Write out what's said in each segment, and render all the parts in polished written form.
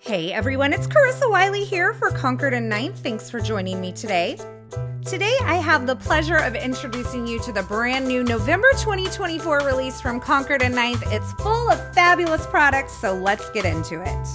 Hey everyone, it's Carissa Wiley here for Concord and Ninth. Thanks for joining me today. Today I have the pleasure of introducing you to the brand new November 2024 release from Concord and Ninth. It's full of fabulous products, so let's get into it.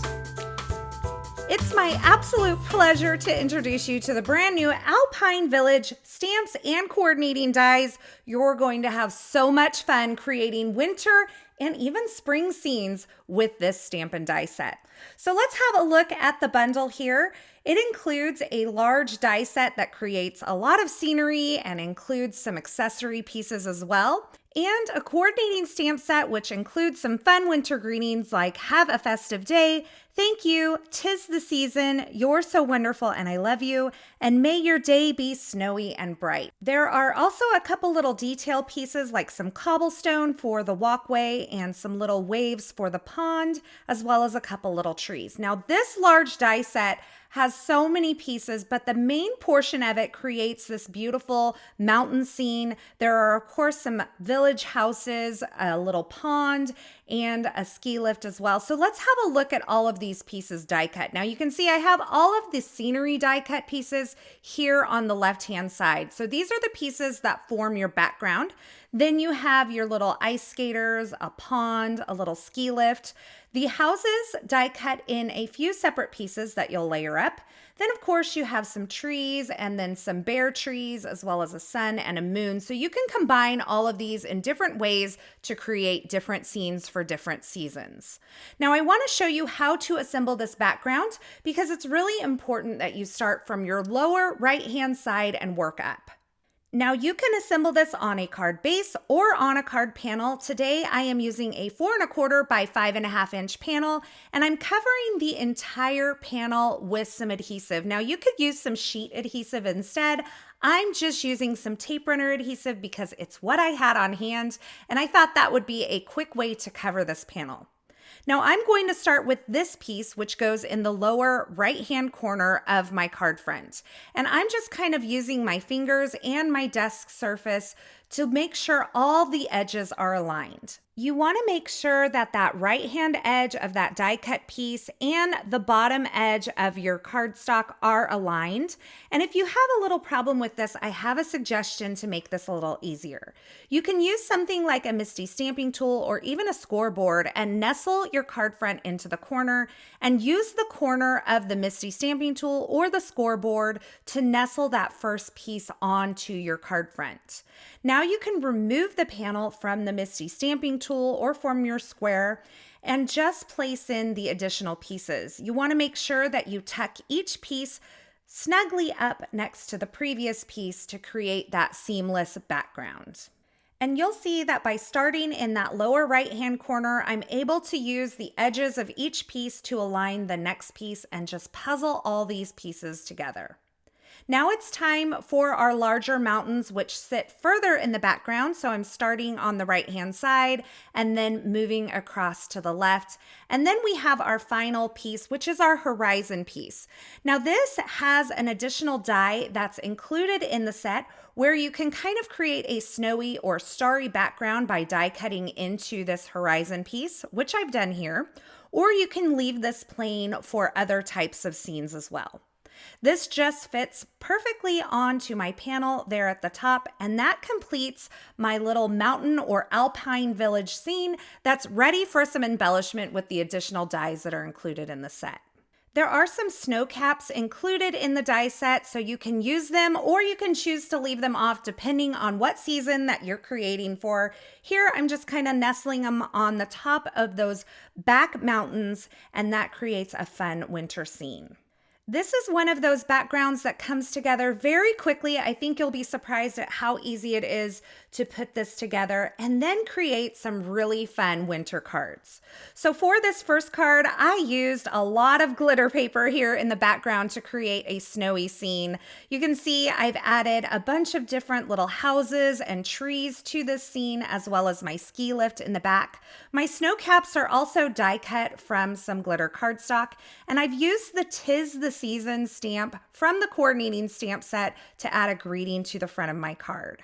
It's my absolute pleasure to introduce you to the brand new Alpine Village stamps and coordinating dies. You're going to have so much fun creating winter and even spring scenes with this stamp and die set. So let's have a look at the bundle here. It includes a large die set that creates a lot of scenery and includes some accessory pieces as well, and a coordinating stamp set which includes some fun winter greetings like "Have a festive day," "Thank you," "'Tis the season," "You're so wonderful and I love you," and "May your day be snowy and bright." There are also a couple little detail pieces like some cobblestone for the walkway and some little waves for the pond, as well as a couple little trees. Now this large die set has so many pieces, but the main portion of it creates this beautiful mountain scene. There are, of course, some village houses, a little pond, and a ski lift as well. So let's have a look at all of these pieces die cut. Now you can see I have all of the scenery die cut pieces here on the left-hand side. So these are the pieces that form your background. Then you have your little ice skaters, a pond, a little ski lift. The houses die cut in a few separate pieces that you'll layer up. Then of course you have some trees and then some bare trees as well as a sun and a moon. So you can combine all of these in different ways to create different scenes for different seasons. Now I want to show you how to assemble this background because it's really important that you start from your lower right-hand side and work up. Now you can assemble this on a card base or on a card panel. Today I am using a 4 1/4 by 5.5 inch panel, and I'm covering the entire panel with some adhesive. Now you could use some sheet adhesive instead. I'm just using some tape runner adhesive because it's what I had on hand, and I thought that would be a quick way to cover this panel. Now I'm going to start with this piece, which goes in the lower right-hand corner of my card front. And I'm just kind of using my fingers and my desk surface to make sure all the edges are aligned. You want to make sure that that right-hand edge of that die cut piece and the bottom edge of your cardstock are aligned. And if you have a little problem with this, I have a suggestion to make this a little easier. You can use something like a MISTI stamping tool or even a scoreboard and nestle your card front into the corner and use the corner of the MISTI stamping tool or the scoreboard to nestle that first piece onto your card front. Now you can remove the panel from the MISTI stamping tool or from your square and just place in the additional pieces. You want to make sure that you tuck each piece snugly up next to the previous piece to create that seamless background. And you'll see that by starting in that lower right-hand corner, I'm able to use the edges of each piece to align the next piece and just puzzle all these pieces together. Now it's time for our larger mountains, which sit further in the background. So I'm starting on the right-hand side and then moving across to the left. And then we have our final piece, which is our horizon piece. Now this has an additional die that's included in the set where you can kind of create a snowy or starry background by die cutting into this horizon piece, which I've done here, or you can leave this plain for other types of scenes as well. This just fits perfectly onto my panel there at the top, and that completes my little mountain or Alpine Village scene that's ready for some embellishment with the additional dies that are included in the set. There are some snow caps included in the die set, so you can use them or you can choose to leave them off depending on what season that you're creating for. Here, I'm just kind of nestling them on the top of those back mountains, and that creates a fun winter scene. This is one of those backgrounds that comes together very quickly. I think you'll be surprised at how easy it is to put this together and then create some really fun winter cards. So for this first card, I used a lot of glitter paper here in the background to create a snowy scene. You can see I've added a bunch of different little houses and trees to this scene, as well as my ski lift in the back. My snow caps are also die cut from some glitter cardstock, and I've used the "'Tis the Season" stamp from the coordinating stamp set to add a greeting to the front of my card.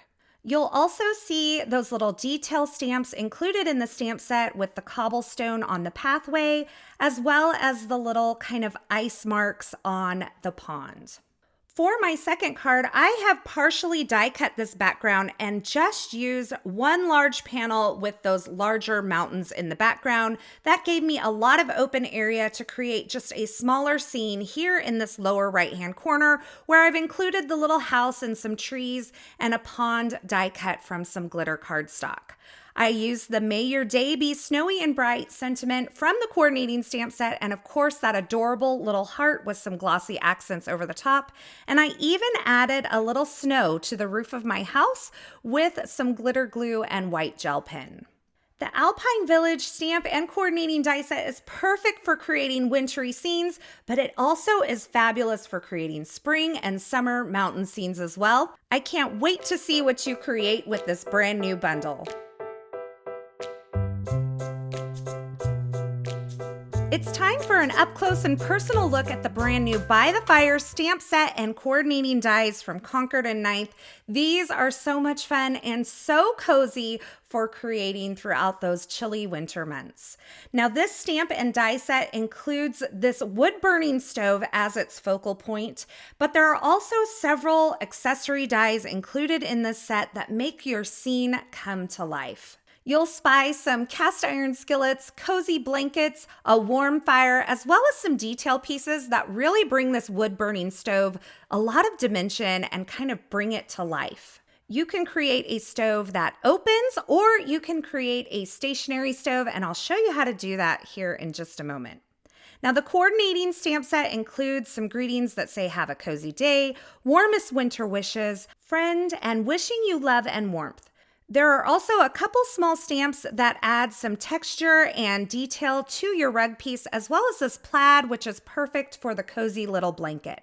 You'll also see those little detail stamps included in the stamp set with the cobblestone on the pathway, as well as the little kind of ice marks on the pond. For my second card, I have partially die cut this background and just used one large panel with those larger mountains in the background. That gave me a lot of open area to create just a smaller scene here in this lower right-hand corner where I've included the little house and some trees and a pond die cut from some glitter cardstock. I used the May Your Day Be Snowy and Bright sentiment from the coordinating stamp set, and of course that adorable little heart with some glossy accents over the top. And I even added a little snow to the roof of my house with some glitter glue and white gel pen. The Alpine Village stamp and coordinating die set is perfect for creating wintry scenes, but it also is fabulous for creating spring and summer mountain scenes as well. I can't wait to see what you create with this brand new bundle. It's time for an up-close and personal look at the brand new By the Fire stamp set and coordinating dies from Concord and 9th. These are so much fun and so cozy for creating throughout those chilly winter months. Now, this stamp and die set includes this wood-burning stove as its focal point, but there are also several accessory dies included in this set that make your scene come to life. You'll spy some cast iron skillets, cozy blankets, a warm fire, as well as some detail pieces that really bring this wood-burning stove a lot of dimension and kind of bring it to life. You can create a stove that opens, or you can create a stationary stove, and I'll show you how to do that here in just a moment. Now, the coordinating stamp set includes some greetings that say have a cozy day, warmest winter wishes, friend, and wishing you love and warmth. There are also a couple small stamps that add some texture and detail to your rug piece, as well as this plaid, which is perfect for the cozy little blanket.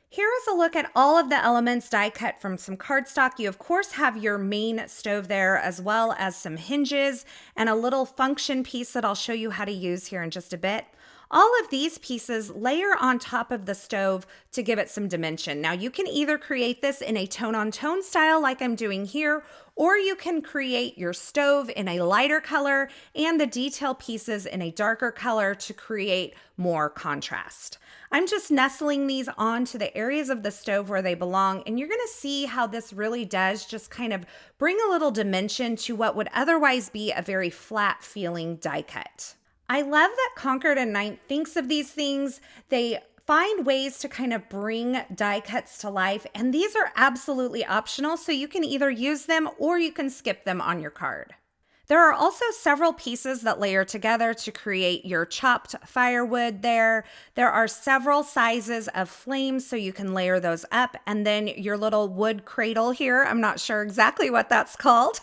Here is a look at all of the elements die cut from some cardstock. You of course have your main stove there, as well as some hinges and a little function piece that I'll show you how to use here in just a bit. All of these pieces layer on top of the stove to give it some dimension. Now, you can either create this in a tone-on-tone style like I'm doing here, or you can create your stove in a lighter color and the detail pieces in a darker color to create more contrast. I'm just nestling these onto the areas of the stove where they belong, and you're gonna see how this really does just kind of bring a little dimension to what would otherwise be a very flat feeling die cut. I love that Concord and 9th thinks of these things. They find ways to kind of bring die cuts to life, and these are absolutely optional, so you can either use them or you can skip them on your card. There are also several pieces that layer together to create your chopped firewood there. There are several sizes of flames, so you can layer those up, and then your little wood cradle here. I'm not sure exactly what that's called.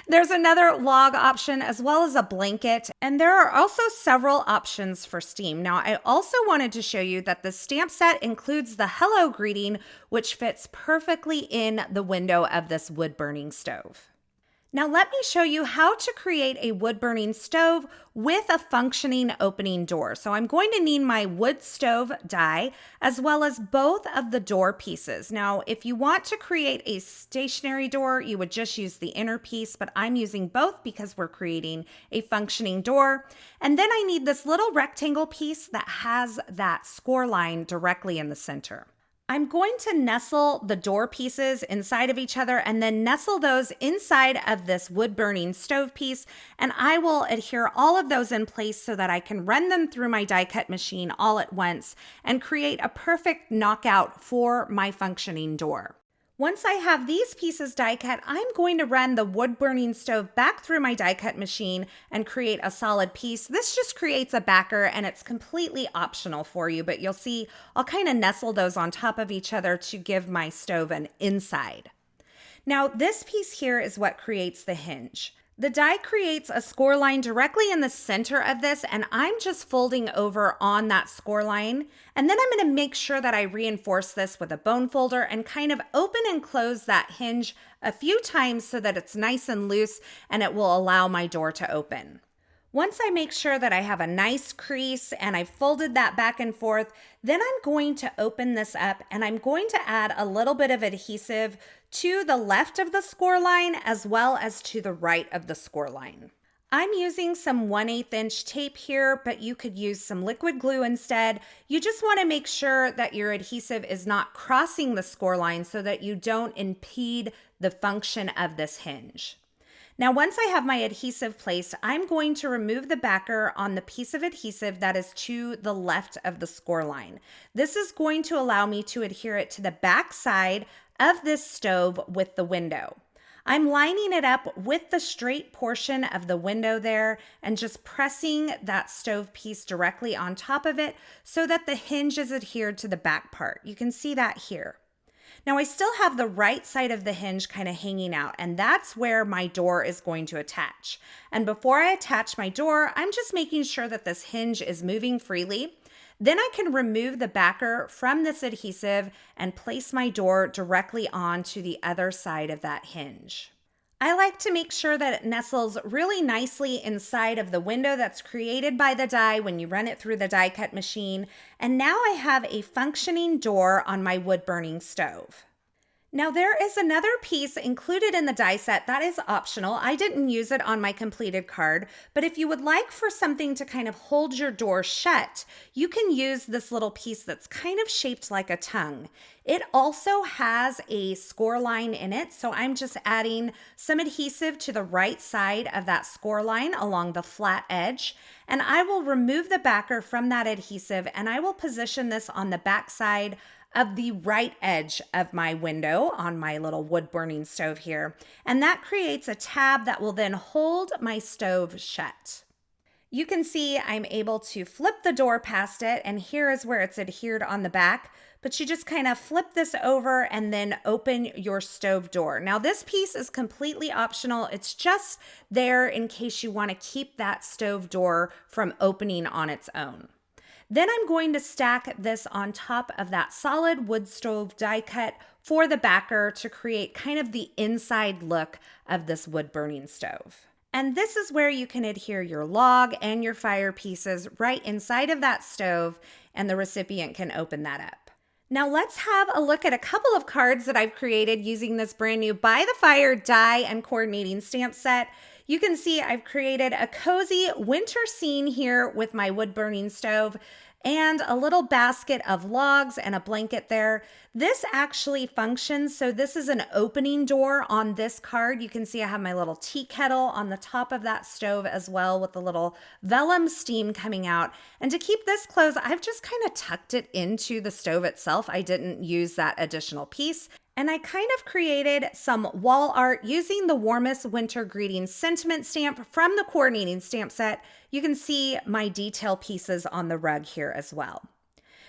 There's another log option as well as a blanket, and there are also several options for steam. Now, I also wanted to show you that the stamp set includes the hello greeting, which fits perfectly in the window of this wood-burning stove. Now let me show you how to create a wood-burning stove with a functioning opening door. So I'm going to need my wood stove die as well as both of the door pieces. Now, if you want to create a stationary door, you would just use the inner piece, but I'm using both because we're creating a functioning door. And then I need this little rectangle piece that has that score line directly in the center. I'm going to nestle the door pieces inside of each other and then nestle those inside of this wood-burning stove piece, and I will adhere all of those in place so that I can run them through my die cut machine all at once and create a perfect knockout for my functioning door. Once I have these pieces die cut, I'm going to run the wood-burning stove back through my die cut machine and create a solid piece. This just creates a backer, and it's completely optional for you, but you'll see I'll kind of nestle those on top of each other to give my stove an inside. Now, this piece here is what creates the hinge. The die creates a score line directly in the center of this, and I'm just folding over on that score line. And then I'm going to make sure that I reinforce this with a bone folder and kind of open and close that hinge a few times so that it's nice and loose and it will allow my door to open. Once I make sure that I have a nice crease and I've folded that back and forth, then I'm going to open this up and I'm going to add a little bit of adhesive to the left of the score line as well as to the right of the score line. I'm using some 1/8 inch tape here, but you could use some liquid glue instead. You just want to make sure that your adhesive is not crossing the score line so that you don't impede the function of this hinge. Now, once I have my adhesive placed, I'm going to remove the backer on the piece of adhesive that is to the left of the score line. This is going to allow me to adhere it to the back side of this stove with the window. I'm lining it up with the straight portion of the window there and just pressing that stove piece directly on top of it so that the hinge is adhered to the back part. You can see that here. Now I still have the right side of the hinge kind of hanging out, and that's where my door is going to attach. And before I attach my door, I'm just making sure that this hinge is moving freely. Then I can remove the backer from this adhesive and place my door directly onto the other side of that hinge. I like to make sure that it nestles really nicely inside of the window that's created by the die when you run it through the die cut machine. And now I have a functioning door on my wood burning stove. Now there is another piece included in the die set that is optional. I didn't use it on my completed card, but if you would like for something to kind of hold your door shut, you can use this little piece that's kind of shaped like a tongue. It also has a score line in it, so I'm just adding some adhesive to the right side of that score line along the flat edge, and I will remove the backer from that adhesive and I will position this on the back side of the right edge of my window on my little wood burning stove here. And that creates a tab that will then hold my stove shut. You can see I'm able to flip the door past it, and here is where it's adhered on the back, but you just kind of flip this over and then open your stove door. Now this piece is completely optional. It's just there in case you want to keep that stove door from opening on its own. Then I'm going to stack this on top of that solid wood stove die cut for the backer to create kind of the inside look of this wood burning stove. And this is where you can adhere your log and your fire pieces right inside of that stove, and the recipient can open that up. Now let's have a look at a couple of cards that I've created using this brand new By the Fire die and coordinating stamp set. You can see I've created a cozy winter scene here with my wood burning stove and a little basket of logs and a blanket there. This actually functions, so this is an opening door on this card. You can see I have my little tea kettle on the top of that stove as well with the little vellum steam coming out. And to keep this closed, I've just kind of tucked it into the stove itself. I didn't use that additional piece. And I kind of created some wall art using the Warmest Winter Greetings sentiment stamp from the coordinating stamp set. You can see my detail pieces on the rug here as well.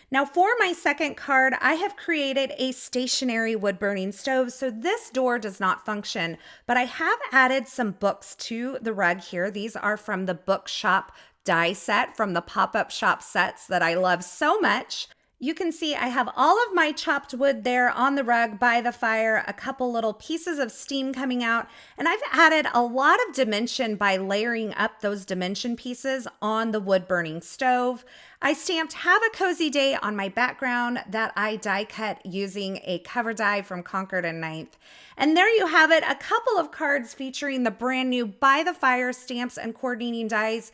Now for my second card, I have created a stationary wood burning stove, so this door does not function, but I have added some books to the rug here. These are from the Bookshop die set from the pop-up shop sets that I love so much. You can see I have all of my chopped wood there on the rug by the fire, a couple little pieces of steam coming out, and I've added a lot of dimension by layering up those dimension pieces on the wood burning stove. I stamped Have a Cozy Day on my background that I die cut using a cover die from Concord and 9th. And there you have it, a couple of cards featuring the brand new By the Fire stamps and coordinating dies.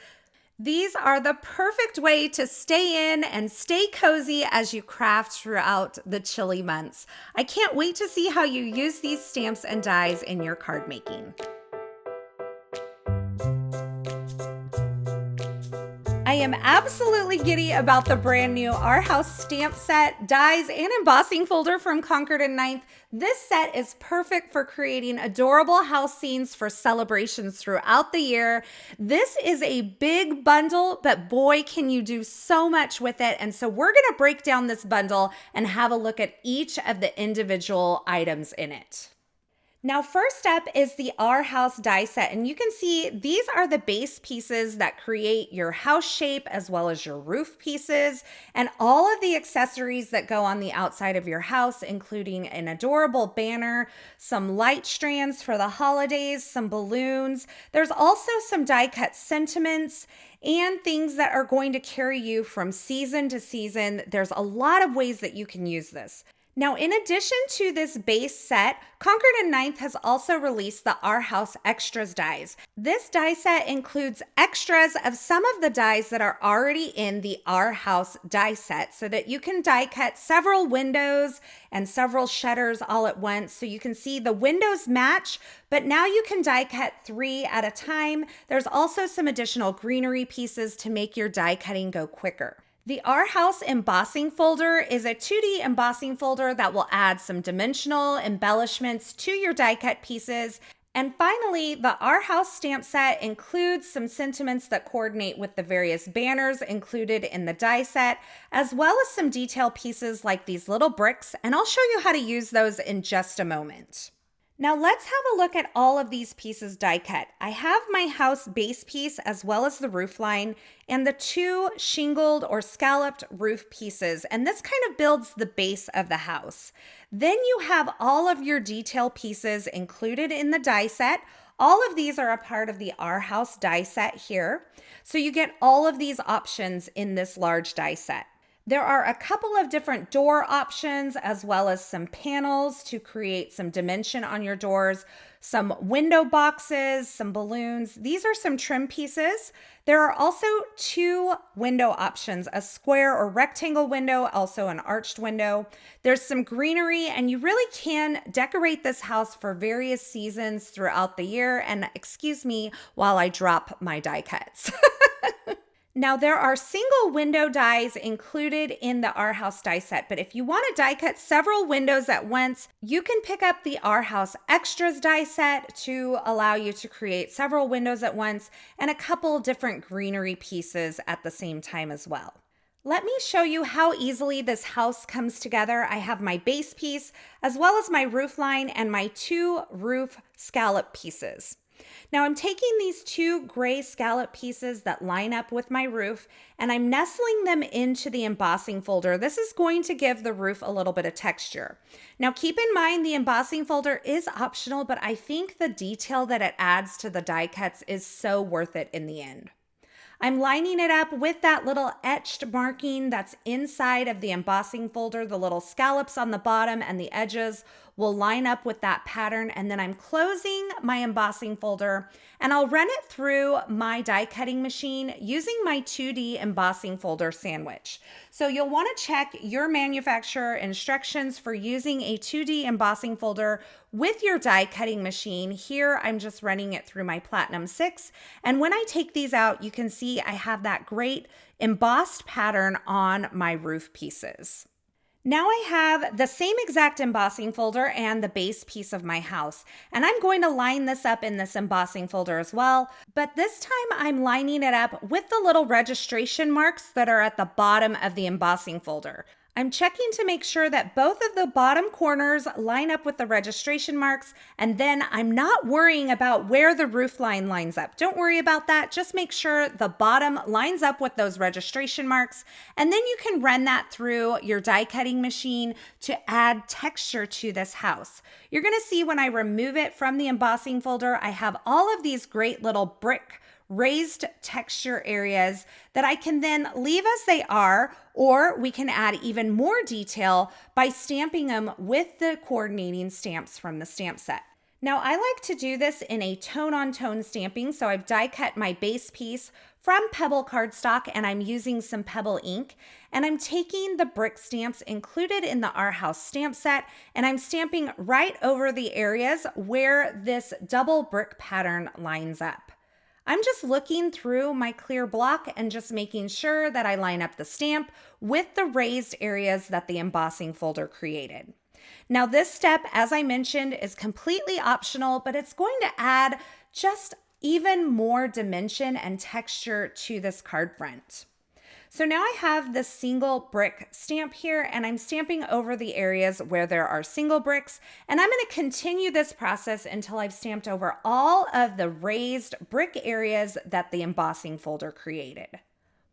These are the perfect way to stay in and stay cozy as you craft throughout the chilly months. I can't wait to see how you use these stamps and dies in your card making. I am absolutely giddy about the brand new Our House stamp set, dies, and embossing folder from Concord and 9th. This set is perfect for creating adorable house scenes for celebrations throughout the year. This is a big bundle, but boy, can you do so much with it. And so we're going to break down this bundle and have a look at each of the individual items in it. Now, first up is the Our House die set, and you can see these are the base pieces that create your house shape as well as your roof pieces and all of the accessories that go on the outside of your house, including an adorable banner, some light strands for the holidays, some balloons. There's also some die cut sentiments and things that are going to carry you from season to season. There's a lot of ways that you can use this. Now, in addition to this base set, Concord and Ninth has also released the Our House Extras dies. This die set includes extras of some of the dies that are already in the Our House die set so that you can die cut several windows and several shutters all at once. So you can see the windows match, but now you can die cut 3 at a time. There's also some additional greenery pieces to make your die cutting go quicker. The Our House Embossing folder is a 2D embossing folder that will add some dimensional embellishments to your die cut pieces. And finally, the Our House stamp set includes some sentiments that coordinate with the various banners included in the die set, as well as some detail pieces like these little bricks, and I'll show you how to use those in just a moment. Now let's have a look at all of these pieces die cut. I have my house base piece as well as the roof line and the 2 shingled or scalloped roof pieces, and this kind of builds the base of the house. Then you have all of your detail pieces included in the die set. All of these are a part of the Our House die set here. So you get all of these options in this large die set. There are a couple of different door options as well as some panels to create some dimension on your doors, some window boxes, some balloons. These are some trim pieces. There are also 2 window options, a square or rectangle window, also an arched window. There's some greenery, and you really can decorate this house for various seasons throughout the year. And excuse me while I drop my die cuts. Now, there are single window dies included in the Our House die set, but if you want to die cut several windows at once, you can pick up the Our House Extras die set to allow you to create several windows at once and a couple different greenery pieces at the same time as well. Let me show you how easily this house comes together. I have my base piece as well as my roof line and my 2 roof scallop pieces. Now I'm taking these 2 gray scallop pieces that line up with my roof and I'm nestling them into the embossing folder. This is going to give the roof a little bit of texture. Now keep in mind the embossing folder is optional, but I think the detail that it adds to the die cuts is so worth it in the end. I'm lining it up with that little etched marking that's inside of the embossing folder. The little scallops on the bottom and the edges will line up with that pattern, and then I'm closing my embossing folder and I'll run it through my die cutting machine using my 2D embossing folder sandwich. So you'll want to check your manufacturer instructions for using a 2D embossing folder with your die cutting machine. Here I'm just running it through my Platinum 6, and when I take these out you can see I have that great embossed pattern on my roof pieces. Now I have the same exact embossing folder and the base piece of my house, and I'm going to line this up in this embossing folder as well, but this time I'm lining it up with the little registration marks that are at the bottom of the embossing folder. I'm checking to make sure that both of the bottom corners line up with the registration marks, and then I'm not worrying about where the roof line lines up. Don't worry about that. Just make sure the bottom lines up with those registration marks, and then you can run that through your die cutting machine to add texture to this house. You're going to see when I remove it from the embossing folder, I have all of these great little brick raised texture areas that I can then leave as they are, or we can add even more detail by stamping them with the coordinating stamps from the stamp set. Now I like to do this in a tone-on-tone stamping, so I've die cut my base piece from Pebble cardstock and I'm using some Pebble ink, and I'm taking the brick stamps included in the Our House stamp set and I'm stamping right over the areas where this double brick pattern lines up. I'm just looking through my clear block and just making sure that I line up the stamp with the raised areas that the embossing folder created. Now this step, as I mentioned, is completely optional, but it's going to add just even more dimension and texture to this card front. So now I have the single brick stamp here, and I'm stamping over the areas where there are single bricks, and I'm going to continue this process until I've stamped over all of the raised brick areas that the embossing folder created.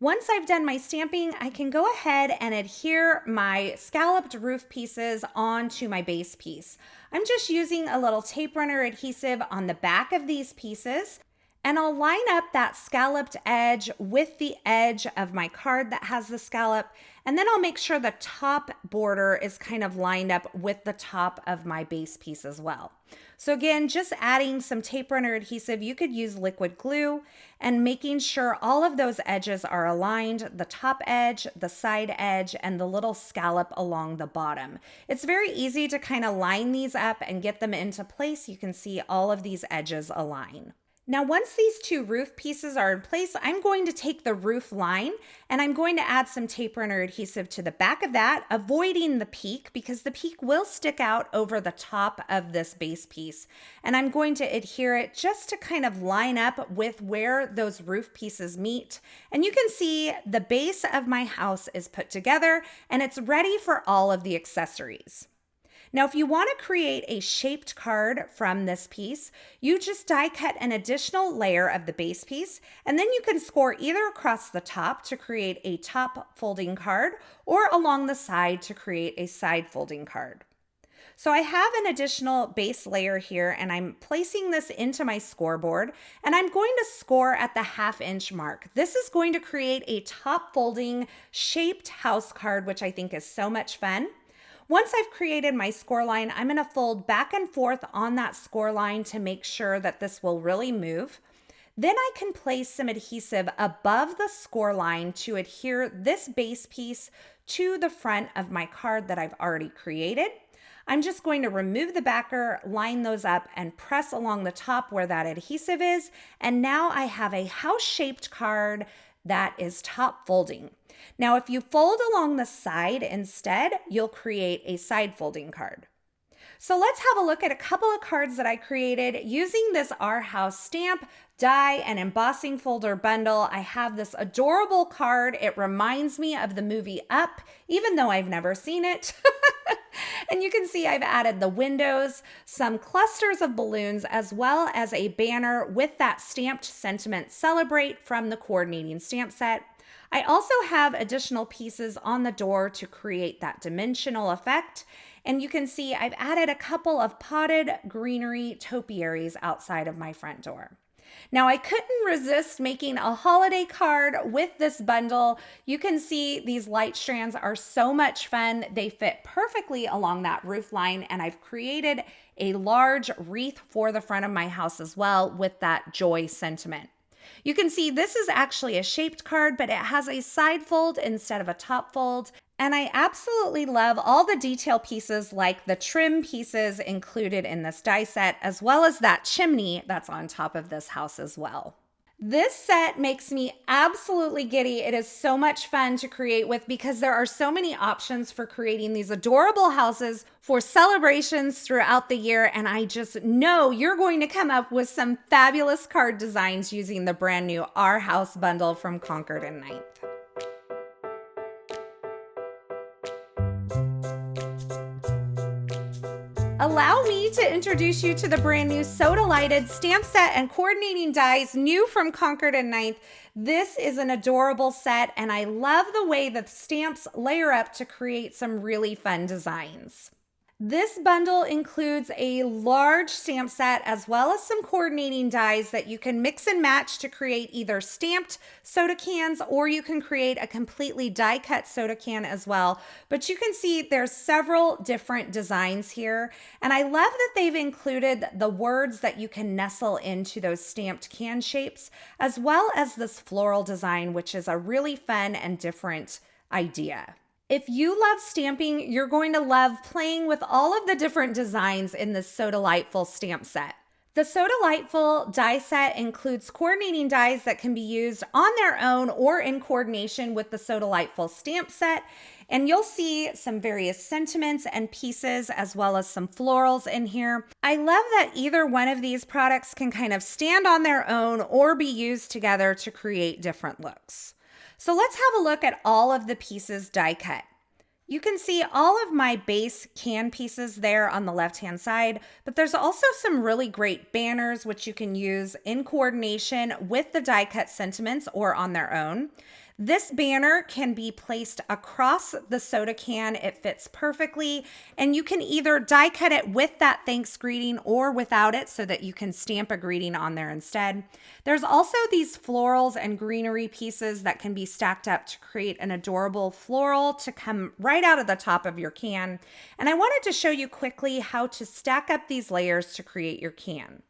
Once I've done my stamping, I can go ahead and adhere my scalloped roof pieces onto my base piece. I'm just using a little tape runner adhesive on the back of these pieces, and I'll line up that scalloped edge with the edge of my card that has the scallop, and then I'll make sure the top border is kind of lined up with the top of my base piece as well. So again, just adding some tape runner adhesive, you could use liquid glue, and making sure all of those edges are aligned, the top edge, the side edge, and the little scallop along the bottom. It's very easy to kind of line these up and get them into place. You can see all of these edges align. Now, once these two roof pieces are in place, I'm going to take the roof line and I'm going to add some tape runner adhesive to the back of that, avoiding the peak because the peak will stick out over the top of this base piece. And I'm going to adhere it just to kind of line up with where those roof pieces meet. And you can see the base of my house is put together and it's ready for all of the accessories. Now, if you want to create a shaped card from this piece, you just die cut an additional layer of the base piece, and then you can score either across the top to create a top folding card or along the side to create a side folding card. So I have an additional base layer here, and I'm placing this into my scoreboard, and I'm going to score at the 1/2 inch mark. This is going to create a top folding shaped house card, which I think is so much fun. Once I've created my score line, I'm going to fold back and forth on that score line to make sure that this will really move. Then I can place some adhesive above the score line to adhere this base piece to the front of my card that I've already created. I'm just going to remove the backer, line those up, and press along the top where that adhesive is. And now I have a house-shaped card that is top folding. Now, if you fold along the side instead, you'll create a side folding card. So let's have a look at a couple of cards that I created using this Our House stamp, die, and embossing folder bundle. I have this adorable card. It reminds me of the movie Up, even though I've never seen it. And you can see I've added the windows, some clusters of balloons, as well as a banner with that stamped sentiment celebrate from the coordinating stamp set. I also have additional pieces on the door to create that dimensional effect. And you can see I've added a couple of potted greenery topiaries outside of my front door. Now, I couldn't resist making a holiday card with this bundle. You can see these light strands are so much fun. They fit perfectly along that roof line, and I've created a large wreath for the front of my house as well with that joy sentiment. You can see this is actually a shaped card, but it has a side fold instead of a top fold. And I absolutely love all the detail pieces like the trim pieces included in this die set, as well as that chimney that's on top of this house as well. This set makes me absolutely giddy. It is so much fun to create with because there are so many options for creating these adorable houses for celebrations throughout the year. And I just know you're going to come up with some fabulous card designs using the brand new Our House bundle from Concord and 9th. Allow me to introduce you to the brand new Soda Lighted stamp set and coordinating dies new from Concord and 9th. This is an adorable set, and I love the way the stamps layer up to create some really fun designs. This bundle includes a large stamp set as well as some coordinating dies that you can mix and match to create either stamped soda cans, or you can create a completely die cut soda can as well. But you can see there's several different designs here, and I love that they've included the words that you can nestle into those stamped can shapes, as well as this floral design, which is a really fun and different idea. If you love stamping, you're going to love playing with all of the different designs in this Soda Lightful stamp set. The Soda Lightful die set includes coordinating dies that can be used on their own or in coordination with the Soda Lightful stamp set. And you'll see some various sentiments and pieces as well as some florals in here. I love that either one of these products can kind of stand on their own or be used together to create different looks. So let's have a look at all of the pieces die cut. You can see all of my base can pieces there on the left-hand side, but there's also some really great banners which you can use in coordination with the die cut sentiments or on their own. This banner can be placed across the soda can. It fits perfectly, and you can either die cut it with that thanks greeting or without it so that you can stamp a greeting on there instead. There's also these florals and greenery pieces that can be stacked up to create an adorable floral to come right out of the top of your can. And I wanted to show you quickly how to stack up these layers to create your can.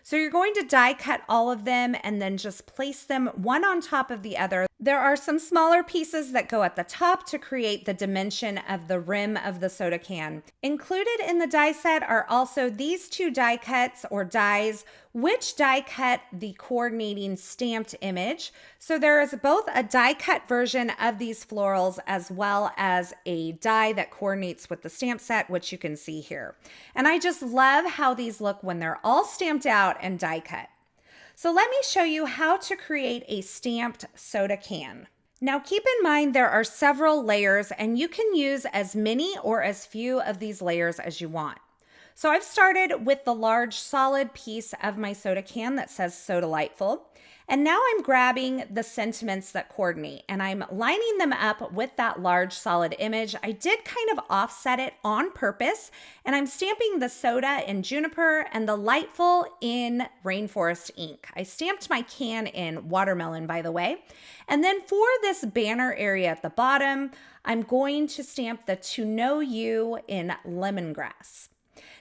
So you're going to die cut all of them and then just place them one on top of the other. There are some smaller pieces that go at the top to create the dimension of the rim of the soda can. Included in the die set are also these two die cuts or dies, which die cut the coordinating stamped image. So there is both a die cut version of these florals as well as a die that coordinates with the stamp set, which you can see here. And I just love how these look when they're all stamped out and die cut. So let me show you how to create a stamped soda can. Now keep in mind there are several layers and you can use as many or as few of these layers as you want. So I've started with the large solid piece of my soda can that says So Delightful. And now I'm grabbing the sentiments that coordinate and I'm lining them up with that large solid image. I did kind of offset it on purpose, and I'm stamping the soda in juniper and the Lightful in rainforest ink. I stamped my can in watermelon, by the way. And then for this banner area at the bottom, I'm going to stamp the To Know You in lemongrass.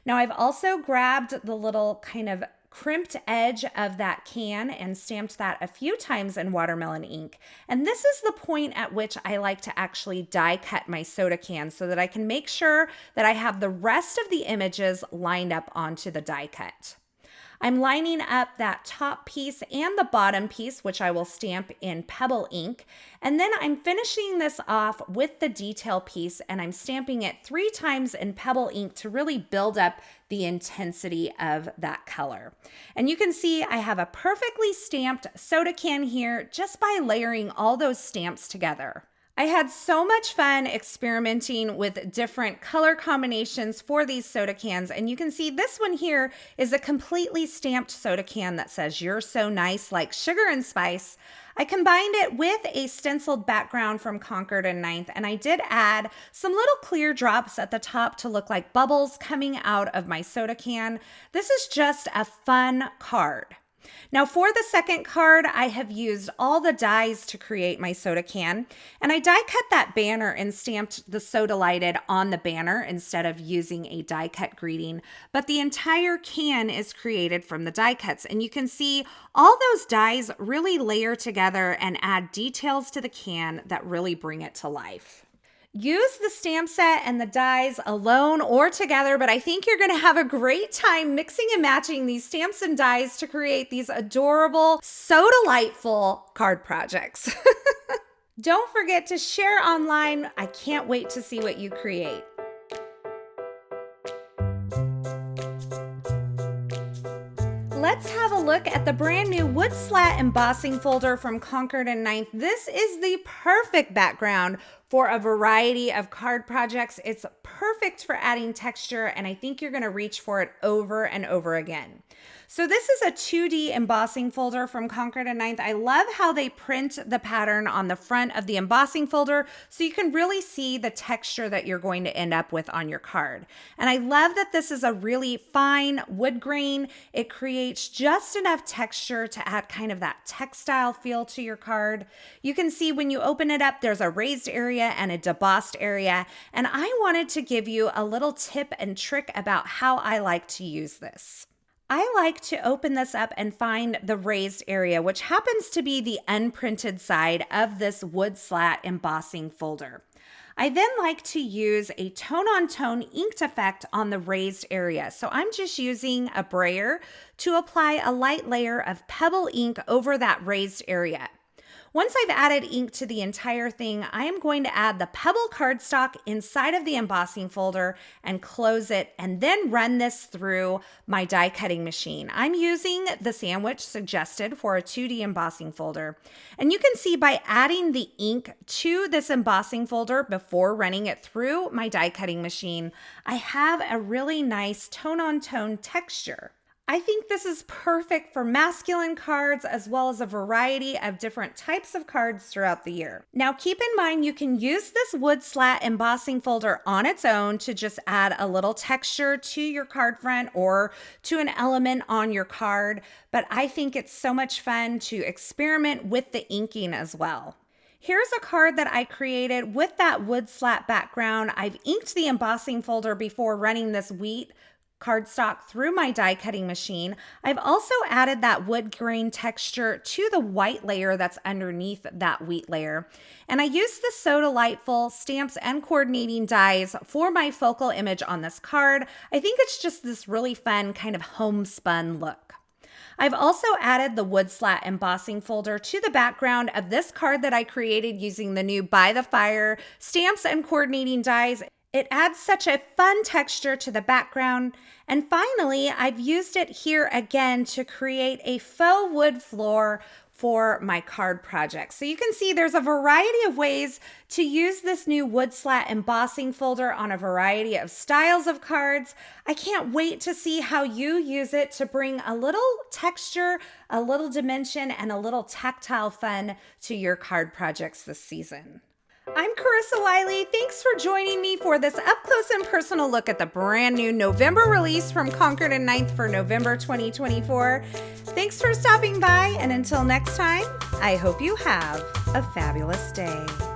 Now I've also grabbed the little kind of crimped edge of that can and stamped that a few times in watermelon ink. And this is the point at which I like to actually die cut my soda can so that I can make sure that I have the rest of the images lined up onto the die cut. I'm lining up that top piece and the bottom piece, which I will stamp in pebble ink. And then I'm finishing this off with the detail piece and I'm stamping it 3 times in pebble ink to really build up the intensity of that color. And you can see I have a perfectly stamped soda can here just by layering all those stamps together. I had so much fun experimenting with different color combinations for these soda cans, and you can see this one here is a completely stamped soda can that says "You're so nice," like sugar and spice. I combined it with a stenciled background from Concord and 9th, and I did add some little clear drops at the top to look like bubbles coming out of my soda can. This is just a fun card. Now for the second card, I have used all the dies to create my soda can, and I die cut that banner and stamped the So Delighted on the banner instead of using a die cut greeting, but the entire can is created from the die cuts, and you can see all those dies really layer together and add details to the can that really bring it to life. Use the stamp set and the dies alone or together, but I think you're going to have a great time mixing and matching these stamps and dies to create these adorable, so delightful card projects. Don't forget to share online. I can't wait to see what you create. Let's have a look at the brand new wood slat embossing folder from Concord and 9th. This is the perfect background for a variety of card projects. It's perfect for adding texture, and I think you're going to reach for it over and over again. So this is a 2D embossing folder from Concord and 9th. I love how they print the pattern on the front of the embossing folder so you can really see the texture that you're going to end up with on your card. And I love that this is a really fine wood grain. It creates just enough texture to add kind of that textile feel to your card. You can see when you open it up, there's a raised area and a debossed area. And I wanted to give you a little tip and trick about how I like to use this. I like to open this up and find the raised area, which happens to be the unprinted side of this wood slat embossing folder. I then like to use a tone-on-tone inked effect on the raised area. So I'm just using a brayer to apply a light layer of pebble ink over that raised area. Once I've added ink to the entire thing, I am going to add the Pebble cardstock inside of the embossing folder and close it, and then run this through my die cutting machine. I'm using the sandwich suggested for a 2D embossing folder. And you can see by adding the ink to this embossing folder before running it through my die cutting machine, I have a really nice tone-on-tone texture. I think this is perfect for masculine cards as well as a variety of different types of cards throughout the year. Now keep in mind you can use this wood slat embossing folder on its own to just add a little texture to your card front or to an element on your card, but I think it's so much fun to experiment with the inking as well. Here's a card that I created with that wood slat background. I've inked the embossing folder before running this wheat cardstock through my die cutting machine. I've also added that wood grain texture to the white layer that's underneath that wheat layer. And I used the Soda Lightful stamps and coordinating dies for my focal image on this card. I think it's just this really fun kind of homespun look. I've also added the wood slat embossing folder to the background of this card that I created using the new By the Fire stamps and coordinating dies. It adds such a fun texture to the background. And finally, I've used it here again to create a faux wood floor for my card project. So you can see there's a variety of ways to use this new wood slat embossing folder on a variety of styles of cards. I can't wait to see how you use it to bring a little texture, a little dimension, and a little tactile fun to your card projects this season. I'm Carissa Wiley. Thanks for joining me for this up-close and personal look at the brand new November release from Concord and 9th for November 2024. Thanks for stopping by, and until next time, I hope you have a fabulous day.